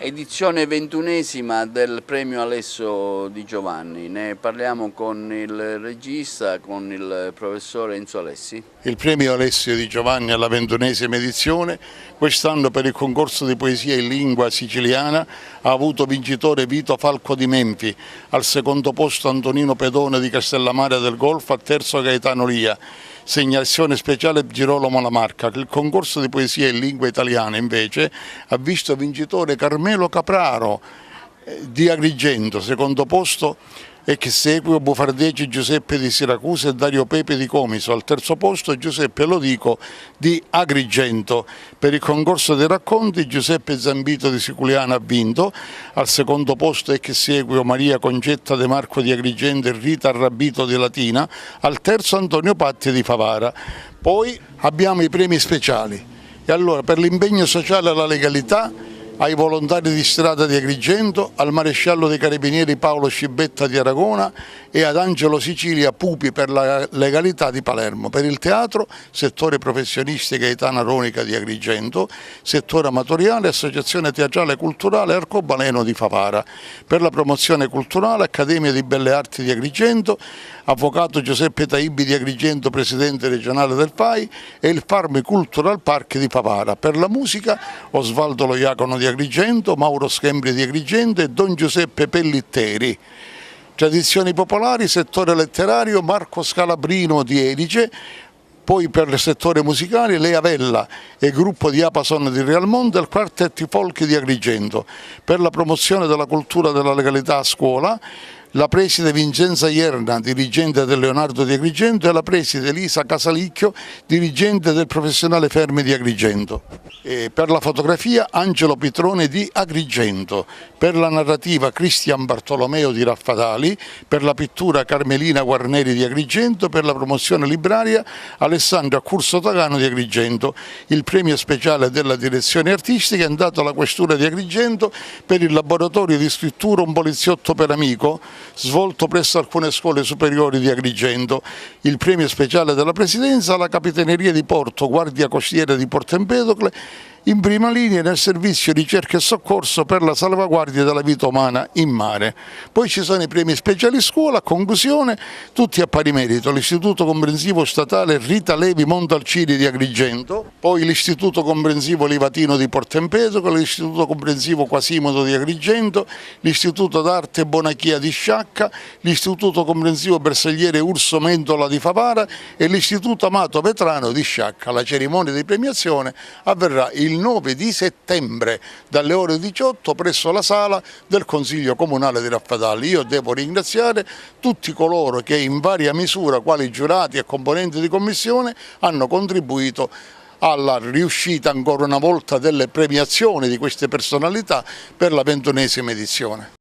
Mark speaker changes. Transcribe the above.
Speaker 1: Edizione 21ª del premio Alesso Di Giovanni. Ne parliamo con il regista, con il professore Enzo Alessi.
Speaker 2: Il premio Alessio Di Giovanni alla 21ª edizione, quest'anno per il concorso di poesia in lingua siciliana ha avuto vincitore Vito Falco di Menfi, al secondo posto Antonino Pedone di Castellammare del Golfo, al terzo Gaetano Lia. Segnalazione speciale Girolamo Lamarca. Il concorso di poesia in lingua italiana invece ha visto vincitore Carmelo Capraro di Agrigento, secondo posto Ecsequio Bufardeci Giuseppe di Siracusa e Dario Pepe di Comiso, al terzo posto Giuseppe Lodico di Agrigento. Per il concorso dei racconti Giuseppe Zambito di Siculiana ha vinto, al secondo posto Ecsequio Maria Concetta De Marco di Agrigento e Rita Arrabito di Latina, al terzo Antonio Patti di Favara. Poi abbiamo i premi speciali e allora per l'impegno sociale alla legalità ai volontari di strada di Agrigento, al maresciallo dei carabinieri Paolo Scibetta di Aragona e ad Angelo Sicilia Pupi per la legalità di Palermo. Per il teatro, settore professionisti Gaetana Ronica di Agrigento, settore amatoriale, associazione teatrale e culturale Arcobaleno di Favara. Per la promozione culturale, Accademia di Belle Arti di Agrigento, avvocato Giuseppe Taibbi di Agrigento, presidente regionale del FAI, e il Farm Cultural Park di Favara. Per la musica, Osvaldo Loiacono di Agrigento, Mauro Schembri di Agrigento e Don Giuseppe Pellitteri. Tradizioni popolari, settore letterario, Marco Scalabrino di Erice. Poi per il settore musicale Lea Vella e gruppo di Apason di Realmonte e il Quartetti Folk di Agrigento. Per la promozione della cultura della legalità a scuola, la preside Vincenza Ierna, dirigente del Leonardo di Agrigento, e la preside Elisa Casalicchio, dirigente del Professionale Fermi di Agrigento. E per la fotografia Angelo Pitrone di Agrigento, per la narrativa Cristian Bartolomeo di Raffadali, per la pittura Carmelina Guarneri di Agrigento, per la promozione libraria Alessandra Curso Tagano di Agrigento. Il premio speciale della direzione artistica è andato alla Questura di Agrigento per il laboratorio di scrittura Un poliziotto per amico, svolto presso alcune scuole superiori di Agrigento. Il premio speciale della Presidenza alla Capitaneria di Porto, Guardia Costiera di Porto Empedocle, in prima linea nel servizio ricerca e soccorso per la salvaguardia della vita umana in mare. Poi ci sono i premi speciali scuola, a conclusione tutti a pari merito, l'Istituto Comprensivo Statale Rita Levi Montalcini di Agrigento, poi l'Istituto Comprensivo Livatino di Porto Empedocle, l'Istituto Comprensivo Quasimodo di Agrigento, l'Istituto d'Arte Bonachia di Sciacca, l'Istituto Comprensivo Bersagliere Urso Mentola di Favara e l'Istituto Amato Vetrano di Sciacca. La cerimonia di premiazione avverrà il 9 di settembre dalle ore 18 presso la sala del Consiglio Comunale di Raffadali. Io devo ringraziare tutti coloro che in varia misura, quali giurati e componenti di commissione, hanno contribuito alla riuscita ancora una volta delle premiazioni di queste personalità per la 21ª edizione.